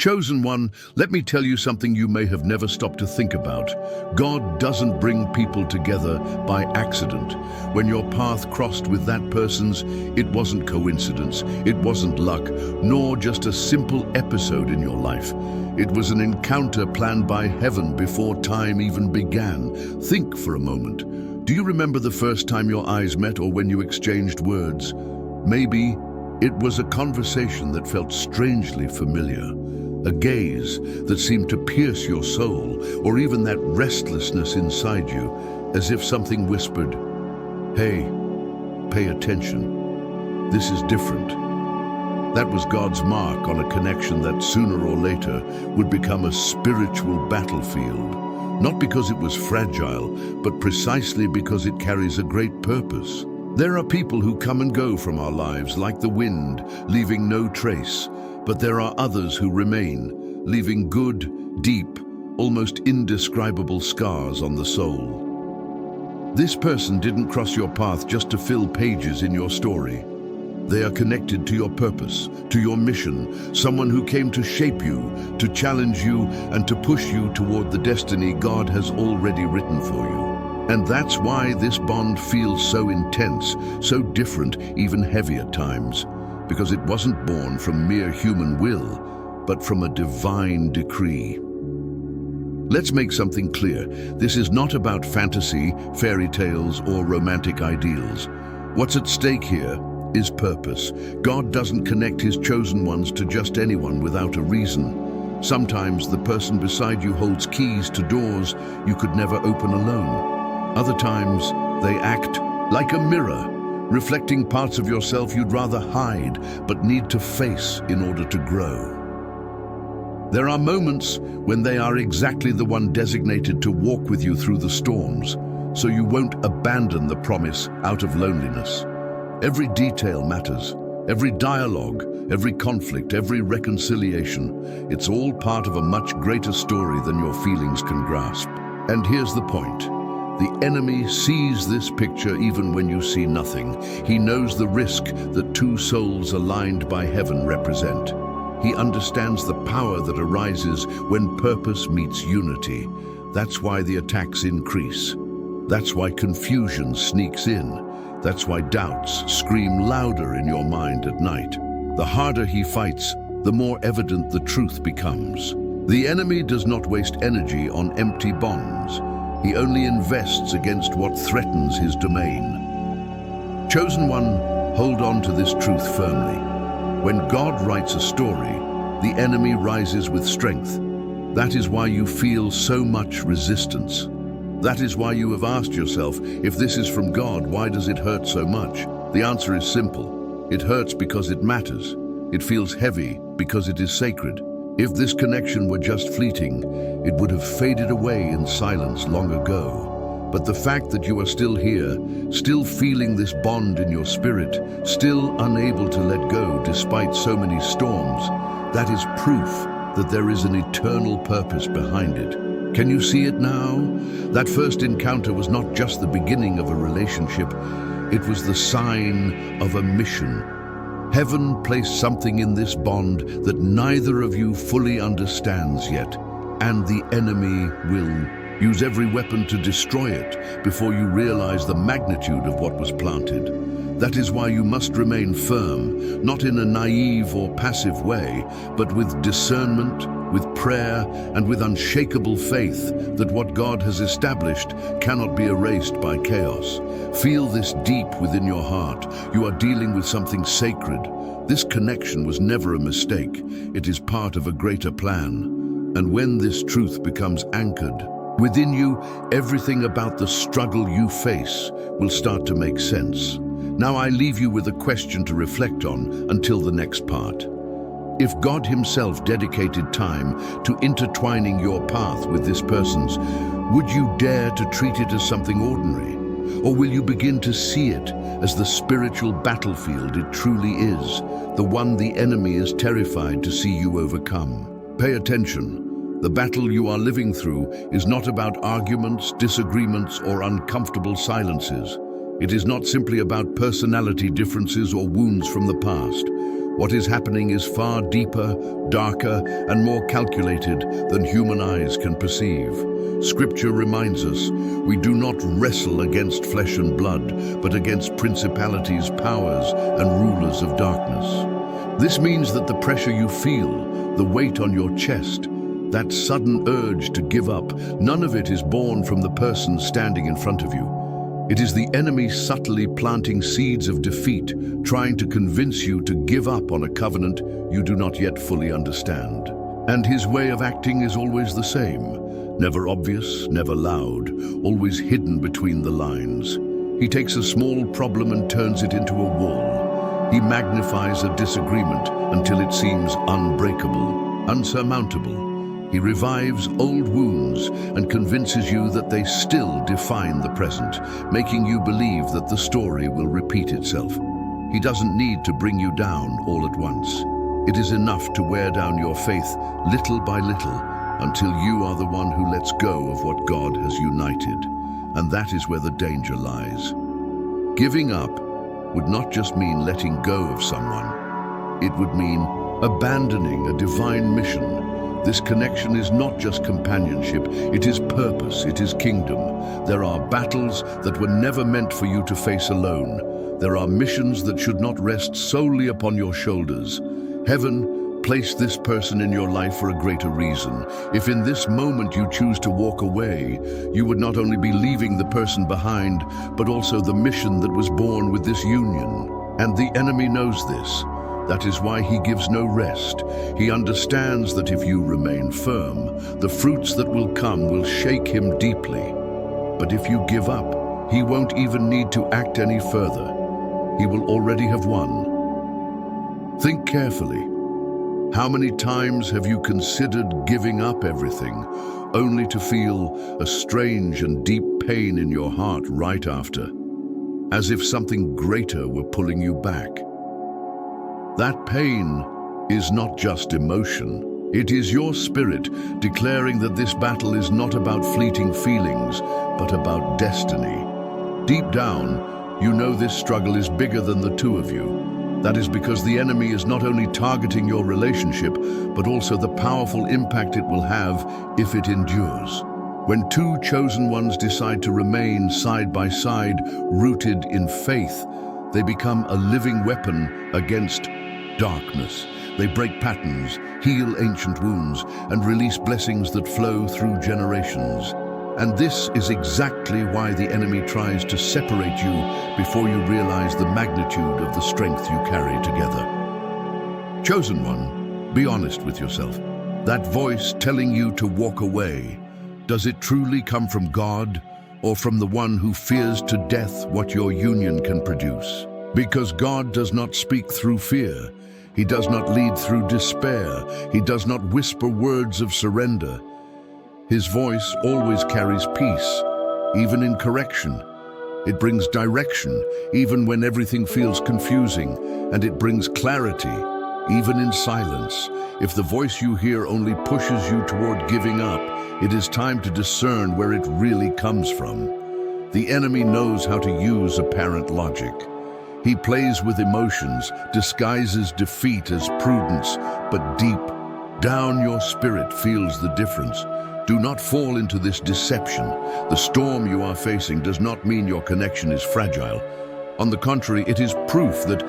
Chosen one, let me tell you something you may have never stopped to think about. God doesn't bring people together by accident. When your path crossed with that person's, it wasn't coincidence, it wasn't luck, nor just a simple episode in your life. It was an encounter planned by heaven before time even began. Think for a moment. Do you remember the first time your eyes met or when you exchanged words? Maybe it was a conversation that felt strangely familiar. A gaze that seemed to pierce your soul, or even that restlessness inside you, as if something whispered, "Hey, pay attention. This is different." That was God's mark on a connection that sooner or later would become a spiritual battlefield. Not because it was fragile, but precisely because it carries a great purpose. There are people who come and go from our lives like the wind, leaving no trace. But there are others who remain, leaving good, deep, almost indescribable scars on the soul. This person didn't cross your path just to fill pages in your story. They are connected to your purpose, to your mission, someone who came to shape you, to challenge you, and to push you toward the destiny God has already written for you. And that's why this bond feels so intense, so different, even heavy at times. Because it wasn't born from mere human will, but from a divine decree. Let's make something clear. This is not about fantasy, fairy tales, or romantic ideals. What's at stake here is purpose. God doesn't connect his chosen ones to just anyone without a reason. Sometimes the person beside you holds keys to doors you could never open alone. Other times, they act like a mirror, reflecting parts of yourself you'd rather hide but need to face in order to grow. There are moments when they are exactly the one designated to walk with you through the storms, so you won't abandon the promise out of loneliness. Every detail matters, every dialogue, every conflict, every reconciliation. It's all part of a much greater story than your feelings can grasp. And here's the point. The enemy sees this picture even when you see nothing. He knows the risk that two souls aligned by heaven represent. He understands the power that arises when purpose meets unity. That's why the attacks increase. That's why confusion sneaks in. That's why doubts scream louder in your mind at night. The harder he fights, the more evident the truth becomes. The enemy does not waste energy on empty bonds. He only invests against what threatens his domain. Chosen one, hold on to this truth firmly. When God writes a story, the enemy rises with strength. That is why you feel so much resistance. That is why you have asked yourself, if this is from God, why does it hurt so much? The answer is simple. It hurts because it matters. It feels heavy because it is sacred. If this connection were just fleeting, it would have faded away in silence long ago. But the fact that you are still here, still feeling this bond in your spirit, still unable to let go despite so many storms, that is proof that there is an eternal purpose behind it. Can you see it now? That first encounter was not just the beginning of a relationship, it was the sign of a mission. Heaven placed something in this bond that neither of you fully understands yet, and the enemy will use every weapon to destroy it before you realize the magnitude of what was planted. That is why you must remain firm, not in a naive or passive way, but with discernment, with prayer, and with unshakable faith that what God has established cannot be erased by chaos. Feel this deep within your heart. You are dealing with something sacred. This connection was never a mistake. It is part of a greater plan. And when this truth becomes anchored within you, everything about the struggle you face will start to make sense. Now I leave you with a question to reflect on until the next part. If God himself dedicated time to intertwining your path with this person's, would you dare to treat it as something ordinary? Or will you begin to see it as the spiritual battlefield it truly is, the one the enemy is terrified to see you overcome? Pay attention. The battle you are living through is not about arguments, disagreements, or uncomfortable silences. It is not simply about personality differences or wounds from the past. What is happening is far deeper, darker, and more calculated than human eyes can perceive. Scripture reminds us, we do not wrestle against flesh and blood, but against principalities, powers, and rulers of darkness. This means that the pressure you feel, the weight on your chest, that sudden urge to give up, none of it is born from the person standing in front of you. It is the enemy subtly planting seeds of defeat, trying to convince you to give up on a covenant you do not yet fully understand. And his way of acting is always the same. Never obvious, never loud, always hidden between the lines. He takes a small problem and turns it into a wall. He magnifies a disagreement until it seems unbreakable, unsurmountable. He revives old wounds and convinces you that they still define the present, making you believe that the story will repeat itself. He doesn't need to bring you down all at once. It is enough to wear down your faith little by little until you are the one who lets go of what God has united. And that is where the danger lies. Giving up would not just mean letting go of someone. It would mean abandoning a divine mission. This connection is not just companionship, it is purpose, it is kingdom. There are battles that were never meant for you to face alone. There are missions that should not rest solely upon your shoulders. Heaven placed this person in your life for a greater reason. If in this moment you choose to walk away, you would not only be leaving the person behind, but also the mission that was born with this union. And the enemy knows this. That is why he gives no rest. He understands that if you remain firm, the fruits that will come will shake him deeply. But if you give up, he won't even need to act any further. He will already have won. Think carefully. How many times have you considered giving up everything, only to feel a strange and deep pain in your heart right after, as if something greater were pulling you back? That pain is not just emotion. It is your spirit declaring that this battle is not about fleeting feelings, but about destiny. Deep down, you know this struggle is bigger than the two of you. That is because the enemy is not only targeting your relationship, but also the powerful impact it will have if it endures. When two chosen ones decide to remain side by side, rooted in faith, they become a living weapon against darkness. They break patterns, heal ancient wounds, and release blessings that flow through generations. And this is exactly why the enemy tries to separate you before you realize the magnitude of the strength you carry together. Chosen one, be honest with yourself. That voice telling you to walk away, does it truly come from God or from the one who fears to death what your union can produce? Because God does not speak through fear. He does not lead through despair. He does not whisper words of surrender. His voice always carries peace, even in correction. It brings direction, even when everything feels confusing, and it brings clarity, even in silence. If the voice you hear only pushes you toward giving up, it is time to discern where it really comes from. The enemy knows how to use apparent logic. He plays with emotions, disguises defeat as prudence, but deep down your spirit feels the difference. Do not fall into this deception. The storm you are facing does not mean your connection is fragile. On the contrary, it is proof that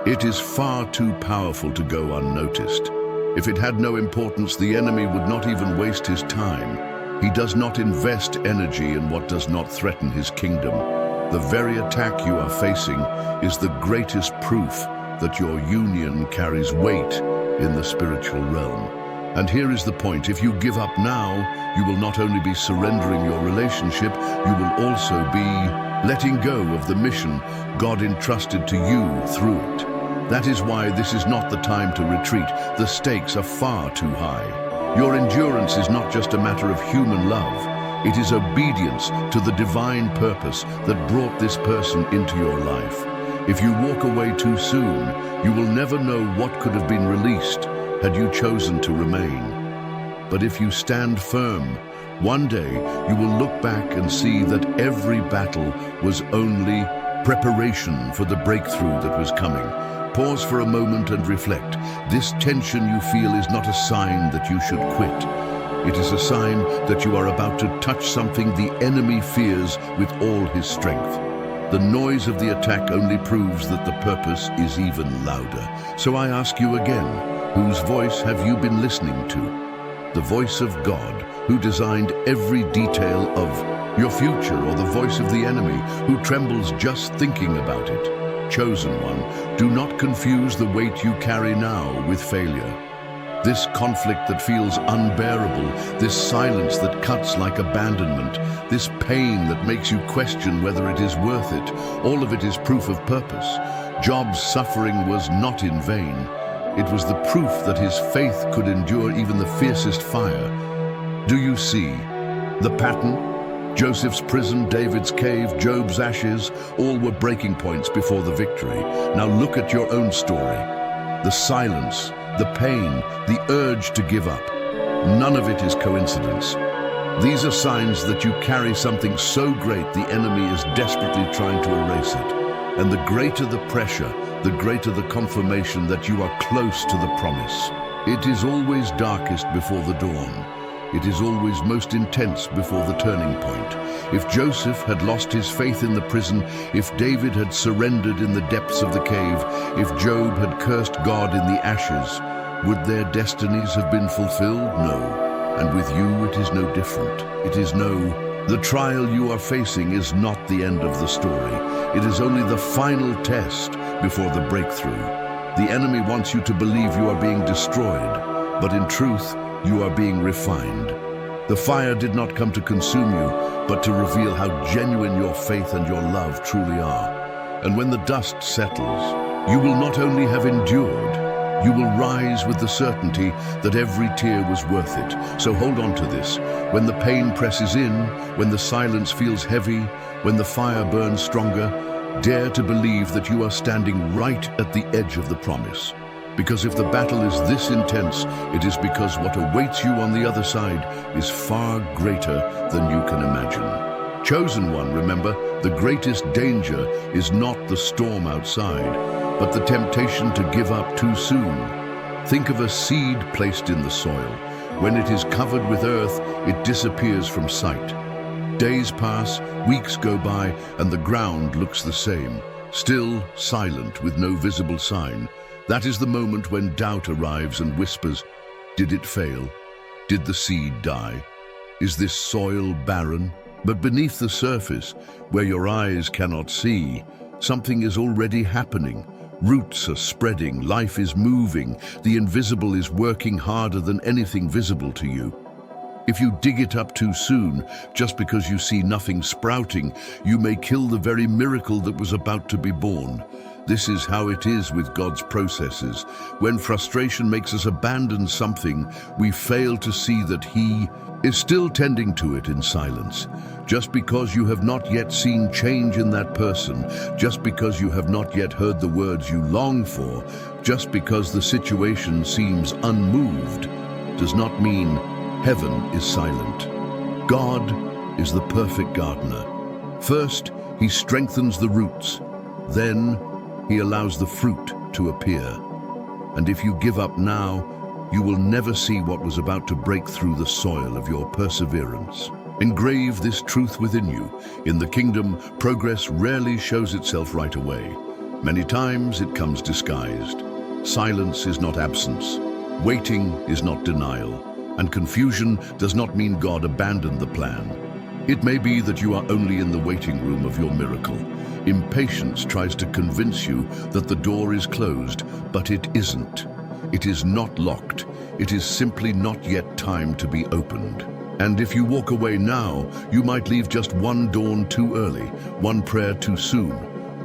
it is far too powerful to go unnoticed. If it had no importance, the enemy would not even waste his time. He does not invest energy in what does not threaten his kingdom. The very attack you are facing is the greatest proof that your union carries weight in the spiritual realm. And here is the point: if you give up now, you will not only be surrendering your relationship, you will also be letting go of the mission God entrusted to you through it. That is why this is not the time to retreat. The stakes are far too high. Your endurance is not just a matter of human love. It is obedience to the divine purpose that brought this person into your life. If you walk away too soon, you will never know what could have been released had you chosen to remain. But if you stand firm, one day you will look back and see that every battle was only preparation for the breakthrough that was coming. Pause for a moment and reflect. This tension you feel is not a sign that you should quit. It is a sign that you are about to touch something the enemy fears with all his strength. The noise of the attack only proves that the purpose is even louder. So I ask you again, whose voice have you been listening to? The voice of God, who designed every detail of your future, or the voice of the enemy, who trembles just thinking about it? Chosen one, do not confuse the weight you carry now with failure. This conflict that feels unbearable, this silence that cuts like abandonment, this pain that makes you question whether it is worth it, all of it is proof of purpose. Job's suffering was not in vain. It was the proof that his faith could endure even the fiercest fire. Do you see the pattern? Joseph's prison, David's cave, Job's ashes, all were breaking points before the victory. Now look at your own story. The silence, the pain, the urge to give up. None of it is coincidence. These are signs that you carry something so great the enemy is desperately trying to erase it. And the greater the pressure, the greater the confirmation that you are close to the promise. It is always darkest before the dawn. It is always most intense before the turning point. If Joseph had lost his faith in the prison, if David had surrendered in the depths of the cave, if Job had cursed God in the ashes, would their destinies have been fulfilled? No. And with you it is no different. It is the trial you are facing is not the end of the story. It is only the final test before the breakthrough. The enemy wants you to believe you are being destroyed, but in truth, you are being refined. The fire did not come to consume you, but to reveal how genuine your faith and your love truly are. And when the dust settles, you will not only have endured, you will rise with the certainty that every tear was worth it. So hold on to this. When the pain presses in, when the silence feels heavy, when the fire burns stronger, dare to believe that you are standing right at the edge of the promise. Because if the battle is this intense, it is because what awaits you on the other side is far greater than you can imagine. Chosen one, remember, the greatest danger is not the storm outside, but the temptation to give up too soon. Think of a seed placed in the soil. When it is covered with earth, it disappears from sight. Days pass, weeks go by, and the ground looks the same, still silent with no visible sign. That is the moment when doubt arrives and whispers, did it fail? Did the seed die? Is this soil barren? But beneath the surface, where your eyes cannot see, something is already happening. Roots are spreading, life is moving, the invisible is working harder than anything visible to you. If you dig it up too soon, just because you see nothing sprouting, you may kill the very miracle that was about to be born. This is how it is with God's processes. When frustration makes us abandon something, we fail to see that He is still tending to it in silence. Just because you have not yet seen change in that person, just because you have not yet heard the words you long for, just because the situation seems unmoved, does not mean heaven is silent. God is the perfect gardener. First, He strengthens the roots. Then, He allows the fruit to appear. And if you give up now, you will never see what was about to break through the soil of your perseverance. Engrave this truth within you. In the kingdom, progress rarely shows itself right away. Many times it comes disguised. Silence is not absence. Waiting is not denial. And confusion does not mean God abandoned the plan. It may be that you are only in the waiting room of your miracle. Impatience tries to convince you that the door is closed, but it isn't. It is not locked. It is simply not yet time to be opened. And if you walk away now, you might leave just one dawn too early, one prayer too soon,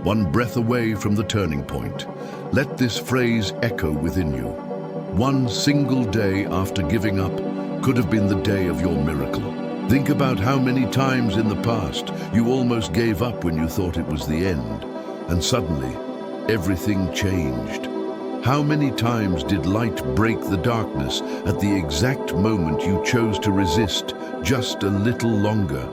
one breath away from the turning point. Let this phrase echo within you. One single day after giving up could have been the day of your miracle. Think about how many times in the past you almost gave up when you thought it was the end, and suddenly everything changed. How many times did light break the darkness at the exact moment you chose to resist just a little longer?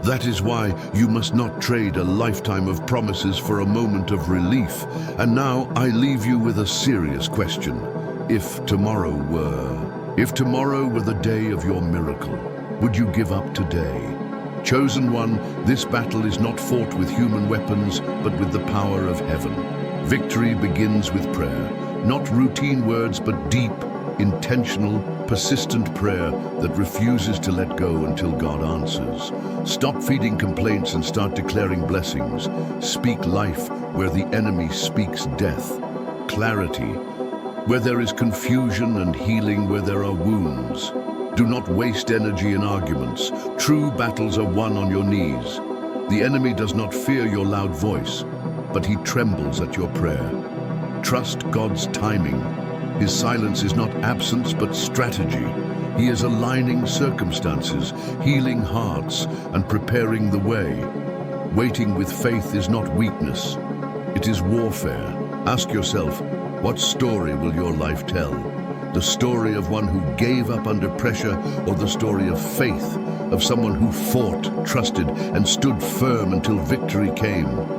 That is why you must not trade a lifetime of promises for a moment of relief. And now I leave you with a serious question. If tomorrow were the day of your miracle, would you give up today? Chosen one, this battle is not fought with human weapons, but with the power of heaven. Victory begins with prayer, not routine words, but deep, intentional, persistent prayer that refuses to let go until God answers. Stop feeding complaints and start declaring blessings. Speak life where the enemy speaks death. Clarity where there is confusion, and healing where there are wounds. Do not waste energy in arguments. True battles are won on your knees. The enemy does not fear your loud voice, but he trembles at your prayer. Trust God's timing. His silence is not absence, but strategy. He is aligning circumstances, healing hearts, and preparing the way. Waiting with faith is not weakness. It is warfare. Ask yourself, what story will your life tell? The story of one who gave up under pressure, or the story of faith, of someone who fought, trusted, and stood firm until victory came?